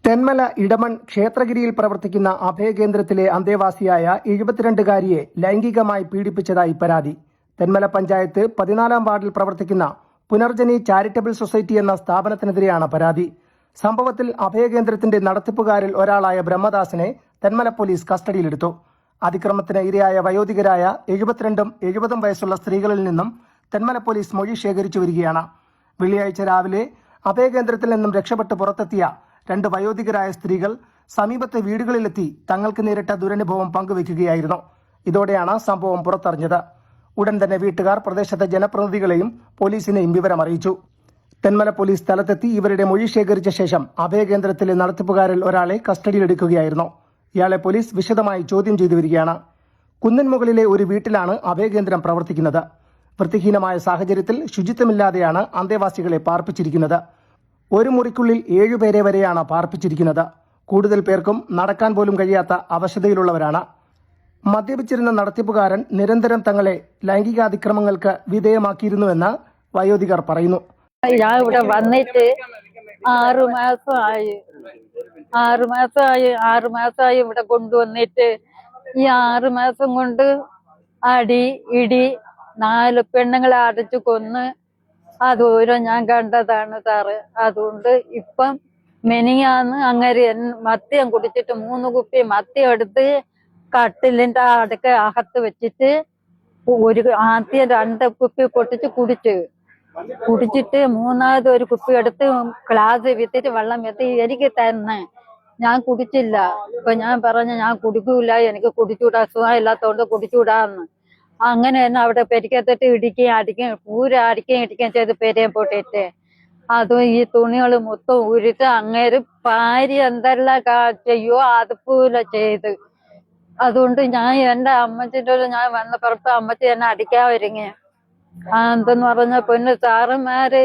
തെന്മല ഇടമൺ ക്ഷേത്രഗിരിയിൽ പ്രവർത്തിക്കുന്ന അഭയകേന്ദ്രത്തിലെ അന്തേവാസിയായ 72കാരിയെ ലൈംഗികമായി പീഡിപ്പിച്ചതായി പരാതി. തെന്മല പഞ്ചായത്ത് 14-ാം വാർഡിൽ പ്രവർത്തിക്കുന്ന പുനർജനി ചാരിറ്റബിൾ സൊസൈറ്റി എന്ന സ്ഥാപനത്തിനെതിരെയാണ് പരാതി. സംഭവത്തിൽ അഭയകേന്ദ്രത്തിന്റെ നടത്തിപ്പുകാരിൽ ഒരാളായ ബ്രഹ്മദാസിനെ തെന്മല പോലീസ് കസ്റ്റഡിയിലെടുത്തു. അതിക്രമത്തിന് ഇരയായ വയോധികരായ 72ഉം 70ഉം വയസ്സുള്ള സ്ത്രീകളിൽ നിന്നും തെന്മല പോലീസ് മൊഴി ശേഖരിച്ചു വരികയാണ്. വെള്ളിയാഴ്ച രാവിലെ അഭയകേന്ദ്രത്തിൽ നിന്നും രക്ഷപ്പെട്ട് പുറത്തെത്തിയ 2 വയോധികരായ സ്ത്രീകൾ സമീപത്തെ വീടുകളിലെത്തി തങ്ങൾക്ക് നേരിട്ട ദുരനുഭവം പങ്കുവയ്ക്കുകയായിരുന്നു. ഇതോടെയാണ് സംഭവം പുറത്തറിഞ്ഞത്. ഉടൻ തന്നെ വീട്ടുകാർ പ്രദേശത്തെ ജനപ്രതിനിധികളെയും പോലീസിനെയും വിവരമറിയിച്ചു. തെന്മല പോലീസ് സ്ഥലത്തെത്തി ഇവരുടെ മൊഴി ശേഖരിച്ച ശേഷം അഭയകേന്ദ്രത്തിലെ നടത്തിപ്പുകാരിൽ ഒരാളെ കസ്റ്റഡിയിലെടുക്കുകയായിരുന്നു. ഇയാളെ പോലീസ് വിശദമായി ചോദ്യം ചെയ്തു വരികയാണ്. കുന്നൻമുകളിലെ ഒരു വീട്ടിലാണ് അഭയകേന്ദ്രം പ്രവർത്തിക്കുന്നത്. വൃത്തിഹീനമായ സാഹചര്യത്തിൽ ശുചിത്വമില്ലാതെയാണ് അന്തേവാസികളെ പാർപ്പിച്ചിരിക്കുന്നത്. ഒരു മുറിക്കുള്ളിൽ 7 പേരെ വരെയാണ് പാർപ്പിച്ചിരിക്കുന്നത്. കൂടുതൽ പേർക്കും നടക്കാൻ പോലും കഴിയാത്ത അവശതയിലുള്ളവരാണ്. മദ്യപിച്ചിരുന്ന നടത്തിപ്പുകാരൻ നിരന്തരം തങ്ങളെ ലൈംഗികാതിക്രമങ്ങൾക്ക് വിധേയമാക്കിയിരുന്നുവെന്ന് വയോധികർ പറയുന്നു. ഞാൻ ഇവിടെ വന്നിട്ട് 6 മാസമായി. 6 മാസമായി ഇവിടെ കൊണ്ടുവന്നിട്ട് ഈ 6 മാസം കൊണ്ട് അടി ഇടി 4 പെണ്ണുങ്ങളെ അടച്ചു കൊന്ന് അതോരോ ഞാൻ കണ്ടതാണ് സാറ്. അതുകൊണ്ട് ഇപ്പം മെനിയാന്ന് അങ്ങനെ മദ്യം കുടിച്ചിട്ട് 3 കുപ്പി മദ്യം എടുത്ത് കട്ടിലിന്റെ അകത്ത് വെച്ചിട്ട് ആദ്യം 2 കുപ്പി പൊട്ടിച്ച് കുടിച്ചിട്ട് 3ാമത് ഒരു കുപ്പി എടുത്ത് ഗ്ലാസ് വിത്തിട്ട് വെള്ളം വെത്തി എനിക്ക് തന്നെ. ഞാൻ കുടിച്ചില്ല. ഇപ്പൊ ഞാൻ പറഞ്ഞു ഞാൻ കുടിക്കൂല, എനിക്ക് കുടിച്ചൂടാ, സുഖം ഇല്ലാത്തോണ്ട് കുടിച്ചൂടാന്ന്. അങ്ങനെ തന്നെ അവിടെ പെരിക്കത്തിട്ട് ഇടിക്കുകയും അടിക്കുകയും ഇടിക്കുകയും ചെയ്ത് പെരയും പൊട്ടിട്ട് അതും ഈ തുണികൾ മൊത്തം ഉരുട്ട് അങ്ങേര് ഭാര്യ എന്തെല്ലാം ചെയ്യോ അതുപോലെ ചെയ്ത്. അതുകൊണ്ട് ഞാൻ എന്റെ അമ്മച്ചിന്റെ ഞാൻ വന്ന പുറത്ത് അമ്മച്ചി എന്നെ അടിക്കാൻ ഒരുങ്ങി. എന്തെന്ന് പറഞ്ഞ പൊന്നു സാറന്മാര്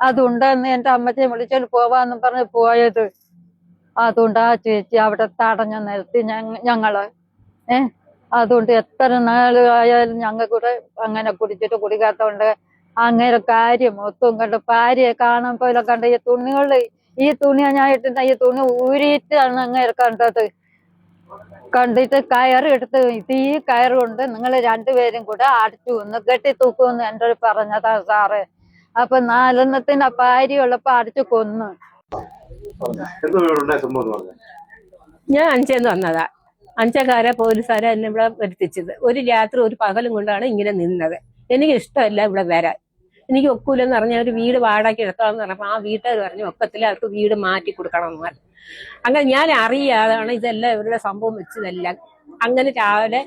അതുണ്ടെന്ന് എന്റെ അമ്മച്ചിയെ വിളിച്ചോണ്ട് പോവാന്ന് പറഞ്ഞ് പോയത്. അതുകൊണ്ട് ആ ചേച്ചി അവിടെ തടഞ്ഞു നിർത്തി ഞങ്ങള്. അതുകൊണ്ട് എത്ര നാളായാലും ഞങ്ങൾക്കൂടെ അങ്ങനെ കുടിക്കാത്തോണ്ട് അങ്ങനെ കാര്യം മൊത്തം കണ്ട് ഭാര്യയെ കാണാൻ പോലെ കണ്ട ഈ തുണിയാ ഞാൻ ഇട്ടിട്ട് ഈ തുണി ഊരിയിട്ടാണ് അങ്ങനെ കണ്ടത്. കണ്ടിട്ട് കയറെടുത്ത് ഈ കയറുകൊണ്ട് നിങ്ങൾ 2 പേരും കൂടെ അടിച്ചു ഒന്ന് കെട്ടി തൂക്കുമെന്ന് എൻ്റെ പറഞ്ഞതാ സാറ്. അപ്പൊ 4 ഭാര്യയുള്ളപ്പോ അടിച്ചു കൊന്നു. ഞാൻ 5 വന്നതാ. 5കാരെ പോലീസുകാരെ എന്നെ ഇവിടെ വരുത്തിച്ചത്. ഒരു രാത്രി ഒരു പകലും കൊണ്ടാണ് ഇങ്ങനെ നിന്നത്. എനിക്ക് ഇഷ്ടമല്ല ഇവിടെ വരാൻ. എനിക്ക് ഒക്കൂലെന്ന് പറഞ്ഞാൽ ഒരു വീട് വാടകയ്ക്ക് എടുക്കാമെന്ന് പറഞ്ഞപ്പോൾ ആ വീട്ടുകാർ പറഞ്ഞു ഒക്കത്തില്ല, അവർക്ക് വീട് മാറ്റി കൊടുക്കണം എന്ന് പറഞ്ഞു. അങ്ങനെ ഞാൻ അറിയാതാണ് ഇതെല്ലാം ഇവരുടെ സംഭവം വെച്ചതെല്ലാം. അങ്ങനെ രാവിലെ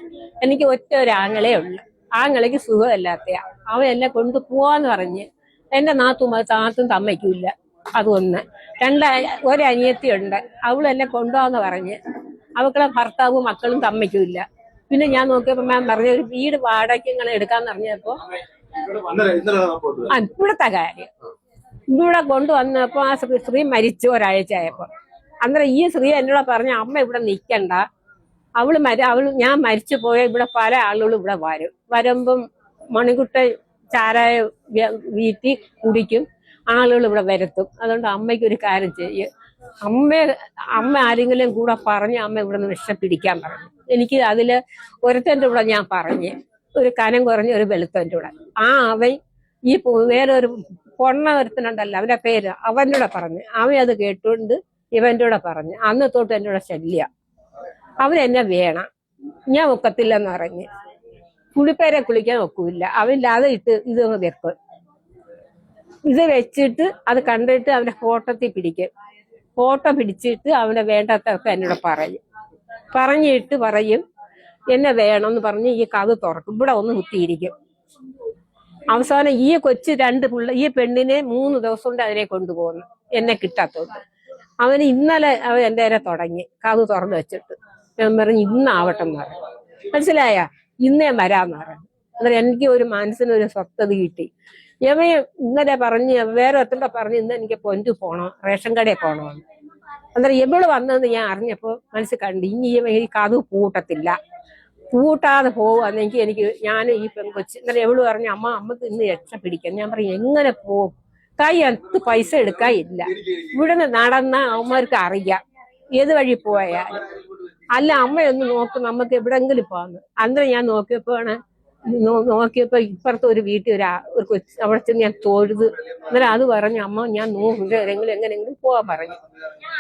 എനിക്ക് ഒരു ആങ്ങളേ ഉള്ളു. ആങ്ങളയ്ക്ക് സുഖമില്ലാത്തയാ. അവൻ എന്നെ കൊണ്ടുപോവാന്ന് പറഞ്ഞ് എന്റെ നാത്തും തമ്മയ്ക്കില്ല. അതൊന്ന്. ഒരു അനിയത്തിയുണ്ട്, അവൾ എന്നെ കൊണ്ടുപോവാന്ന് പറഞ്ഞ് അവക്കളെ ഭർത്താവും മക്കളും തമ്മയ്ക്കില്ല. പിന്നെ ഞാൻ നോക്കിയപ്പോ ഞാൻ പറഞ്ഞ ഒരു വീട് വാടകയ്ക്ക് ഇങ്ങനെ എടുക്കാന്ന് പറഞ്ഞപ്പോ ഇവിടത്തെ കാര്യം ഇവിടെ കൊണ്ടുവന്നപ്പോ ആ സ്ത്രീ മരിച്ചു ഒരാഴ്ച ആയപ്പോ. അന്നേരം ഈ സ്ത്രീ എന്നോട് പറഞ്ഞ അമ്മ ഇവിടെ നിൽക്കണ്ട, ഞാൻ മരിച്ചു പോയ ഇവിടെ പല ആളുകളും ഇവിടെ വരുമ്പം മണിക്കുട്ട ചാരായ വീട്ടി കുടിക്കും, ആളുകൾ ഇവിടെ വരുത്തും. അതുകൊണ്ട് അമ്മയ്ക്ക് ഒരു കാര്യം ചെയ്യും, അമ്മ ആരെങ്കിലും കൂടെ പറഞ്ഞ് അമ്മ ഇവിടെ നിന്ന് രക്ഷപ്പിടിക്കാൻ പറഞ്ഞു. എനിക്ക് അതില് ഒരുത്തൻ്റെ കൂടെ ഞാൻ പറഞ്ഞ് ഒരു കനം കുറഞ്ഞ ഒരു വെളുത്തൻ്റെ കൂടെ അവൻ ഈ വേറൊരു ഒരുത്തനുണ്ടല്ലോ അവന്റെ പേര് അവൻ്റെ കൂടെ പറഞ്ഞ് അവൻ അത് കേട്ടുകൊണ്ട് ഇവന്റെ കൂടെ പറഞ്ഞ് അന്ന് തൊട്ട് എൻ്റെ കൂടെ ശല്യ. അവനെന്നെ വേണം, ഞാൻ ഒക്കത്തില്ലെന്ന് പറഞ്ഞ് കുളിപ്പേരെ കുളിക്കാൻ ഒക്കില്ല. അവനില്ലാതെ ഇട്ട് ഇത് വെക്കും. ഇത് വെച്ചിട്ട് അത് കണ്ടിട്ട് അവന്റെ ഫോട്ടോ പിടിച്ചിട്ട് അവനെ വേണ്ടാത്തൊക്കെ എന്നോട് പറയും എന്നെ വേണമെന്ന് പറഞ്ഞ് ഈ കഥ തുറക്കും. ഇവിടെ ഒന്ന് കുത്തിയിരിക്കും. അവസാനം ഈ കൊച്ചു 2 ഈ പെണ്ണിനെ 3 ദിവസം കൊണ്ട് അതിനെ കൊണ്ടുപോകുന്നു എന്നെ കിട്ടാത്തോണ്ട്. അവന് ഇന്നലെ അവൻ എൻ്റെ നേരെ തുടങ്ങി കഥ തുറന്നു വെച്ചിട്ട്. ഞാൻ പറഞ്ഞു ഇന്നാവട്ടെ എന്ന് പറഞ്ഞു. മനസ്സിലായ ഇന്നേ വരാന്ന് പറഞ്ഞു. അന്നേരം എനിക്ക് ഒരു മനസ്സിനൊരു സ്വസ്ഥത കിട്ടി. യമയെ ഇന്നലെ പറഞ്ഞ് വേറെ എത്ര പറഞ്ഞ് ഇന്ന് എനിക്ക് പൊന്തു പോണം, റേഷൻ കടയിൽ പോണമെന്ന്. അന്നേരം എവള് വന്നതെന്ന് ഞാൻ അറിഞ്ഞപ്പോ മനസ്സിൽ കണ്ടു ഇനി ഈ കഥ പൂട്ടാതെ പോവാന്നെങ്കിൽ ഞാൻ ഈ പെൺകൊച്ച്. അന്നേരം എവള് പറഞ്ഞു അമ്മക്ക് ഇന്ന് രക്ഷ പിടിക്കാം. ഞാൻ പറഞ്ഞു എങ്ങനെ പോവും, കൈയത്ത് പൈസ എടുക്കാനില്ല. ഇവിടുന്ന് നടന്ന അവന്മാർക്ക് അറിയാം ഏത് വഴി പോയാലും. അല്ല അമ്മയൊന്ന് നോക്കും നമുക്ക് എവിടെങ്കിലും പോകാന്ന്. അന്നേരം ഞാൻ നോക്കിയപ്പോ ഇപ്പുറത്തെ ഒരു വീട്ടിൽ ഒരു കൊച്ചു അവിടെ ചെന്ന് ഞാൻ തൊഴുത്. അന്നേരം അത് പറഞ്ഞു, അമ്മ ഞാൻ എങ്ങനെയെങ്കിലും പോവാൻ പറഞ്ഞു.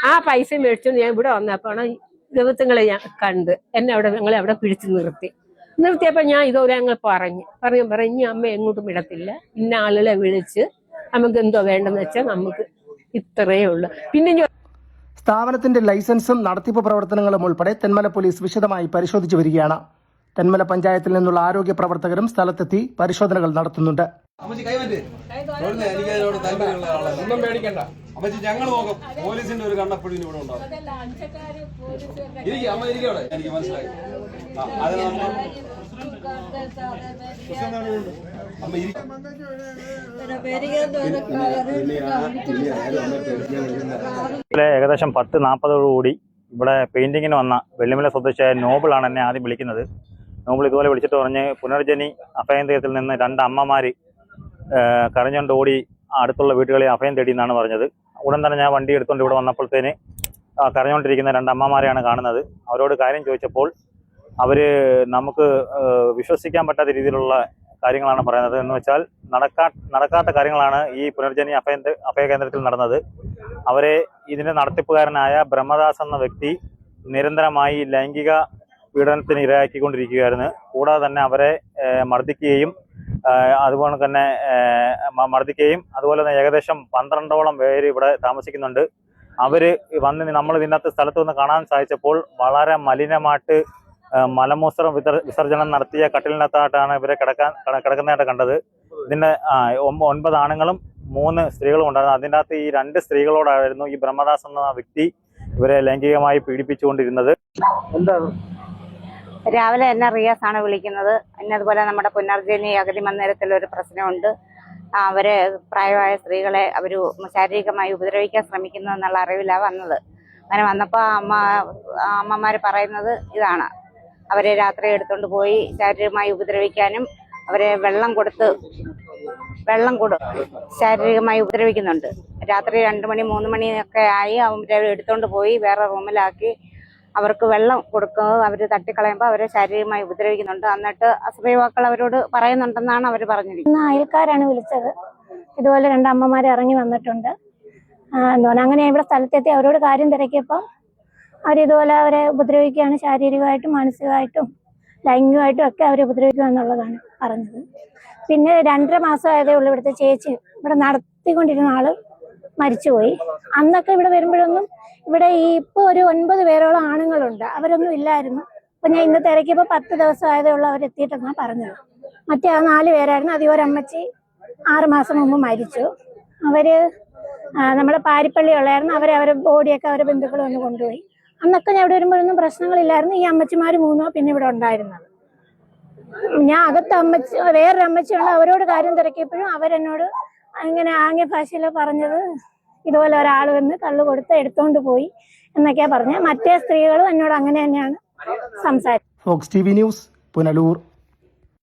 ആ പൈസ മേടിച്ചോണ്ട് ഞാൻ ഇവിടെ വന്നപ്പോഴാണ് ദൈവത്തുങ്ങളെ ഞാൻ കണ്ട്. എന്നെ ഞങ്ങളെ അവിടെ പിടിച്ചു നിർത്തിയപ്പോ ഞാൻ ഇതുപോലെ ഞങ്ങൾ പറഞ്ഞു ഇനി അമ്മ എങ്ങോട്ടും വിടത്തില്ല, ഇന്ന ആളുകളെ വിളിച്ച് നമുക്ക് എന്തോ വേണ്ടെന്ന് വെച്ചാൽ നമുക്ക് ഇത്രയേ ഉള്ളു. പിന്നെ സ്ഥാപനത്തിന്റെ ലൈസൻസും നടത്തിപ്പ് പ്രവർത്തനങ്ങളും ഉൾപ്പെടെ തെന്മല പോലീസ് വിശദമായി പരിശോധിച്ചു വരികയാണ്. തെന്മല പഞ്ചായത്തിൽ നിന്നുള്ള ആരോഗ്യ പ്രവർത്തകരും സ്ഥലത്തെത്തി പരിശോധനകൾ നടത്തുന്നുണ്ട്. ഞങ്ങൾ നോക്കാം. പോലീസിന്റെ ഒരു കണ്ണപ്പടി ഇവിടെ ഉണ്ടാവും. അമ്മ ഇരിക്കവിടെ, എനിക്ക് മനസ്സിലായി. ഏകദേശം 10:40 ഇവിടെ പെയിന്റിങ്ങിന് വന്ന വെള്ളിമല സ്വദേശിയായ നോബിളാണ് എന്നെ ആദ്യം വിളിക്കുന്നത്. നോബിൾ ഇതുപോലെ വിളിച്ചിട്ട് പറഞ്ഞ് പുനർജനി അഭയകേന്ദ്രത്തിൽ നിന്ന് 2 അമ്മമാർ കരഞ്ഞുകൊണ്ട് ഓടി അടുത്തുള്ള വീടുകളിൽ അഭയം തേടി എന്നാണ് പറഞ്ഞത്. ഉടൻ തന്നെ ഞാൻ വണ്ടി എടുത്തുകൊണ്ട് ഇവിടെ വന്നപ്പോഴത്തേന് കരഞ്ഞുകൊണ്ടിരിക്കുന്ന 2 അമ്മമാരെയാണ് കാണുന്നത്. അവരോട് കാര്യം ചോദിച്ചപ്പോൾ അവർ നമുക്ക് വിശ്വസിക്കാൻ പറ്റാത്ത രീതിയിലുള്ള കാര്യങ്ങളാണ് പറയുന്നത്. എന്ന് വെച്ചാൽ നടക്കാത്ത കാര്യങ്ങളാണ് ഈ പുനർജനി അഭയകേന്ദ്രത്തിൽ നടന്നത്. അവരെ ഇതിന്റെ നടത്തിപ്പുകാരനായ ബ്രഹ്മദാസ് എന്ന വ്യക്തി നിരന്തരമായി ലൈംഗിക പീഡനത്തിന് ഇരയാക്കിക്കൊണ്ടിരിക്കുകയായിരുന്നു. കൂടാതെ തന്നെ അവരെ മർദ്ദിക്കുകയും അതുപോലെ തന്നെ ഏകദേശം 12ഓളം പേര് ഇവിടെ താമസിക്കുന്നുണ്ട്. അവര് വന്ന് നമ്മൾ ഇതിനകത്ത് സ്ഥലത്ത് വന്ന് കാണാൻ സാധിച്ചപ്പോൾ വളരെ മലിനമായിട്ട് മലമൂത്ര വിസർജനം നടത്തിയ കട്ടിലിനകത്തായിട്ടാണ് ഇവരെ കിടക്കുന്നതായിട്ട് കണ്ടത്. ഇതിന്റെ 9 ആണുങ്ങളും 3 സ്ത്രീകളും ഉണ്ടായിരുന്നു. അതിൻ്റെ അകത്ത് ഈ 2 സ്ത്രീകളോടായിരുന്നു ഈ ബ്രഹ്മദാസ് എന്ന വ്യക്തി ഇവരെ ലൈംഗികമായി പീഡിപ്പിച്ചുകൊണ്ടിരുന്നത്. എന്താണ് രാവിലെ എന്നെ റിയാസ് ആണ് വിളിക്കുന്നത്. അതുപോലെ നമ്മുടെ പുനർജനി അഗതി മന്ദിരത്തിൽ ഒരു പ്രശ്നമുണ്ട്. അവര് പ്രായമായ സ്ത്രീകളെ അവർ ശാരീരികമായി ഉപദ്രവിക്കാൻ ശ്രമിക്കുന്നു എന്നുള്ള അറിവിലാണ് വന്നത്. അങ്ങനെ വന്നപ്പോൾ അമ്മമാർ പറയുന്നത് ഇതാണ്, അവരെ രാത്രി എടുത്തുകൊണ്ട് പോയി ശാരീരികമായി ഉപദ്രവിക്കാനും അവരെ വെള്ളം കൊടുത്ത് ശാരീരികമായി ഉപദ്രവിക്കുന്നുണ്ട്. രാത്രി 2 മണി 3 മണിയൊക്കെ ആയി അവരെ എടുത്തുകൊണ്ട് പോയി വേറെ റൂമിലാക്കി അവർക്ക് വെള്ളം കൊടുക്കുന്നത് അവർ തട്ടിക്കളയുമ്പോൾ അവരെ ശാരീരികമായി ഉപദ്രവിക്കുന്നുണ്ട്. എന്നിട്ട് അസഭ്യവാക്കൾ അവരോട് പറയുന്നുണ്ടെന്നാണ് അവർ പറഞ്ഞിരിക്കുന്നത്. അയൽക്കാരാണ് വിളിച്ചത്. ഇതുപോലെ 2 അമ്മമാർ ഇറങ്ങി വന്നിട്ടുണ്ട് അങ്ങനെ ഇവിടെ സ്ഥലത്തെത്തി അവരോട് കാര്യം തിരക്കിയപ്പോൾ അവരിതുപോലെ അവരെ ഉപദ്രവിക്കുകയാണ്, ശാരീരികമായിട്ടും മാനസികമായിട്ടും ലൈംഗികമായിട്ടും ഒക്കെ അവരെ ഉപദ്രവിക്കുക എന്നുള്ളതാണ് പറഞ്ഞത്. പിന്നെ 2.5 മാസമായതേ ഉള്ളൂ ഇവിടുത്തെ ചേച്ചി ഇവിടെ നടത്തിക്കൊണ്ടിരുന്ന ആള് മരിച്ചുപോയി. അന്നൊക്കെ ഇവിടെ വരുമ്പോഴൊന്നും ഇവിടെ ഇപ്പോൾ ഒരു 9 പേരോളം ആണുങ്ങളുണ്ട്, അവരൊന്നും ഇല്ലായിരുന്നു. അപ്പൊ ഞാൻ ഇന്ന് തിരക്കിയപ്പോൾ 10 ദിവസം ആയതേ ഉള്ളൂ അവരെത്തിയിട്ടെന്നാണ് പറഞ്ഞത്. മറ്റേ 4 പേരായിരുന്നു. അതിൽ ഒരമ്മച്ചി 6 മാസം മുമ്പ് മരിച്ചു. അവര് നമ്മളെ പാരിപ്പള്ളി ഉള്ളായിരുന്നു. അവരെ ബോഡിയൊക്കെ അവരെ ബന്ധുക്കൾ വന്ന് കൊണ്ടുപോയി. അന്നൊക്കെ ഞാൻ ഇവിടെ വരുമ്പോഴൊന്നും പ്രശ്നങ്ങളില്ലായിരുന്നു. ഈ അമ്മച്ചിമാർ 3 പിന്നെ ഇവിടെ ഉണ്ടായിരുന്നത്. ഞാൻ അകത്ത് വേറൊരു അമ്മച്ചിയുണ്ട്, അവരോട് കാര്യം തിരക്കിയപ്പോഴും അവരെന്നോട് ഇങ്ങനെ ആംഗ്യ ഭാഷയിൽ പറഞ്ഞത് ഇതുപോലെ ഒരാൾ വന്ന് കള്ളു കൊടുത്ത് എടുത്തോണ്ട് പോയി എന്നൊക്കെയാ പറഞ്ഞത്. മറ്റേ സ്ത്രീകളും എന്നോട് അങ്ങനെ തന്നെയാണ് സംസാരിച്ചത്. Fox TV news, Punalur.